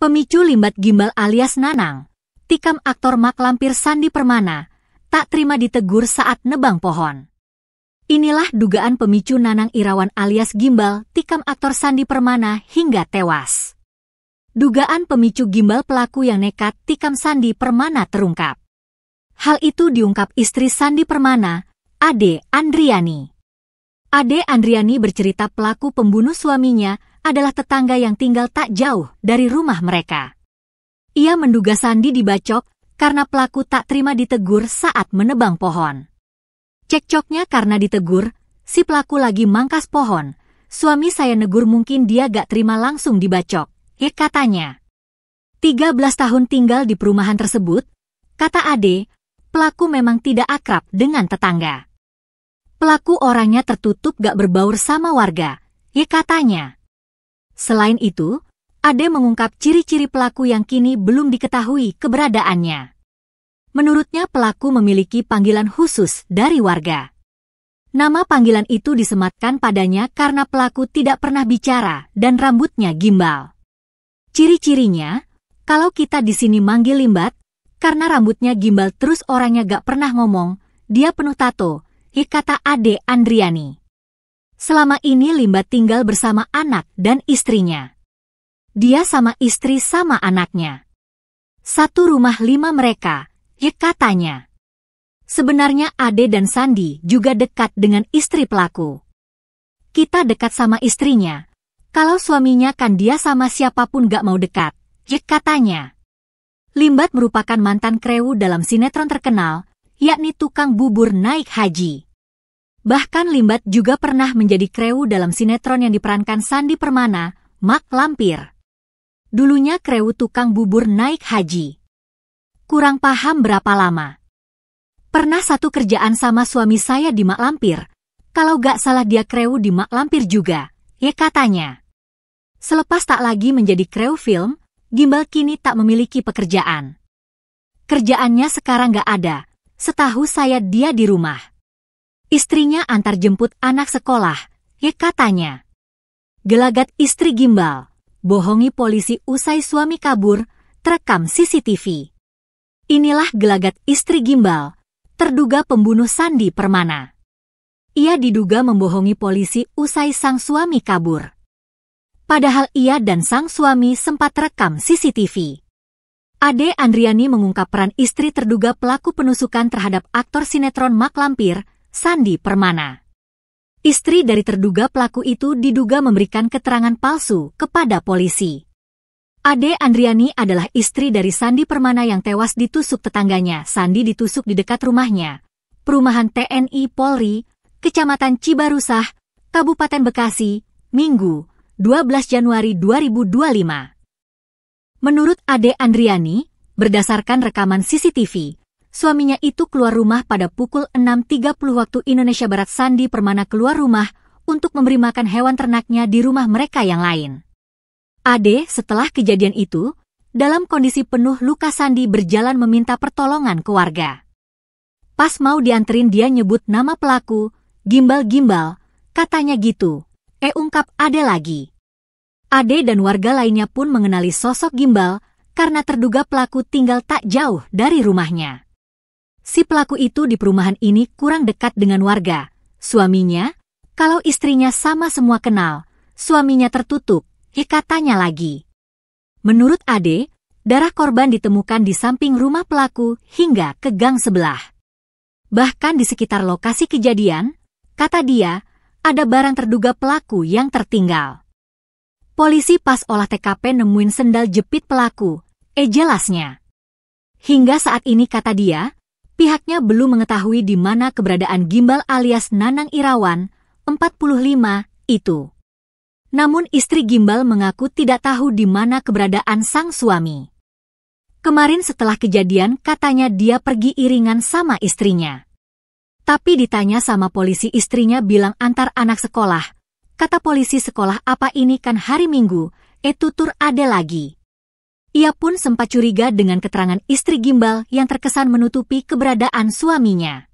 Pemicu limbat gimbal alias Nanang, tikam aktor Mak Lampir Sandi Permana, tak terima ditegur saat nebang pohon. Inilah dugaan pemicu Nanang Irawan alias gimbal tikam aktor Sandi Permana hingga tewas. Dugaan pemicu gimbal pelaku yang nekat tikam Sandi Permana terungkap. Hal itu diungkap istri Sandi Permana, Ade Andriani. Ade Andriani bercerita pelaku pembunuh suaminya adalah tetangga yang tinggal tak jauh dari rumah mereka. Ia menduga Sandi dibacok karena pelaku tak terima ditegur saat menebang pohon. Cekcoknya karena ditegur, si pelaku lagi mangkas pohon. Suami saya negur mungkin dia gak terima langsung dibacok, katanya. 13 tahun tinggal di perumahan tersebut, kata Ade, pelaku memang tidak akrab dengan tetangga. Pelaku orangnya tertutup gak berbaur sama warga, katanya. Selain itu, Ade mengungkap ciri-ciri pelaku yang kini belum diketahui keberadaannya. Menurutnya pelaku memiliki panggilan khusus dari warga. Nama panggilan itu disematkan padanya karena pelaku tidak pernah bicara dan rambutnya gimbal. Ciri-cirinya, kalau kita di sini manggil Limbat, karena rambutnya gimbal terus orangnya gak pernah ngomong, dia penuh tato, kata Ade Andriani. Selama ini Limbat tinggal bersama anak dan istrinya. Dia sama istri sama anaknya. Satu rumah 5 mereka, katanya. Sebenarnya Ade dan Sandi juga dekat dengan istri pelaku. Kita dekat sama istrinya. Kalau suaminya kan dia sama siapapun gak mau dekat, katanya. Limbat merupakan mantan krewu dalam sinetron terkenal, yakni Tukang Bubur Naik Haji. Bahkan Limbat juga pernah menjadi krewu dalam sinetron yang diperankan Sandi Permana, Mak Lampir. Dulunya krewu Tukang Bubur Naik Haji. Kurang paham berapa lama. Pernah satu kerjaan sama suami saya di Mak Lampir. Kalau gak salah dia krewu di Mak Lampir juga, katanya. Selepas tak lagi menjadi krewu film, gimbal kini tak memiliki pekerjaan. Kerjaannya sekarang gak ada, setahu saya dia di rumah. Istrinya antar jemput anak sekolah, katanya. Gelagat istri gimbal, bohongi polisi usai suami kabur, terekam CCTV. Inilah gelagat istri gimbal, terduga pembunuh Sandi Permana. Ia diduga membohongi polisi usai sang suami kabur. Padahal ia dan sang suami sempat rekam CCTV. Ade Andriani mengungkap peran istri terduga pelaku penusukan terhadap aktor sinetron Mak Lampir, Sandi Permana. Istri dari terduga pelaku itu diduga memberikan keterangan palsu kepada polisi. Ade Andriani adalah istri dari Sandi Permana yang tewas ditusuk tetangganya. Sandi ditusuk di dekat rumahnya, Perumahan TNI Polri, Kecamatan Cibarusah, Kabupaten Bekasi, Minggu, 12 Januari 2025. Menurut Ade Andriani, berdasarkan rekaman CCTV, suaminya itu keluar rumah pada pukul 6.30 waktu Indonesia Barat. Sandi Permana keluar rumah untuk memberi makan hewan ternaknya di rumah mereka yang lain. Ade setelah kejadian itu, dalam kondisi penuh luka. Sandi berjalan meminta pertolongan ke warga. Pas mau dianterin dia nyebut nama pelaku, gimbal-gimbal, katanya gitu, ungkap Ade lagi. Ade dan warga lainnya pun mengenali sosok gimbal karena terduga pelaku tinggal tak jauh dari rumahnya. Si pelaku itu di perumahan ini kurang dekat dengan warga. Suaminya, kalau istrinya sama semua kenal, suaminya tertutup, katanya lagi. Menurut Ade, darah korban ditemukan di samping rumah pelaku hingga ke gang sebelah. Bahkan di sekitar lokasi kejadian, kata dia, ada barang terduga pelaku yang tertinggal. Polisi pas olah TKP nemuin sendal jepit pelaku, jelasnya. Hingga saat ini kata dia, pihaknya belum mengetahui di mana keberadaan gimbal alias Nanang Irawan, 45, itu. Namun istri gimbal mengaku tidak tahu di mana keberadaan sang suami. Kemarin setelah kejadian katanya dia pergi iringan sama istrinya. Tapi ditanya sama polisi istrinya bilang antar anak sekolah. Kata polisi sekolah apa ini kan hari Minggu, tutur Ade lagi. Ia pun sempat curiga dengan keterangan istri gimbal yang terkesan menutupi keberadaan suaminya.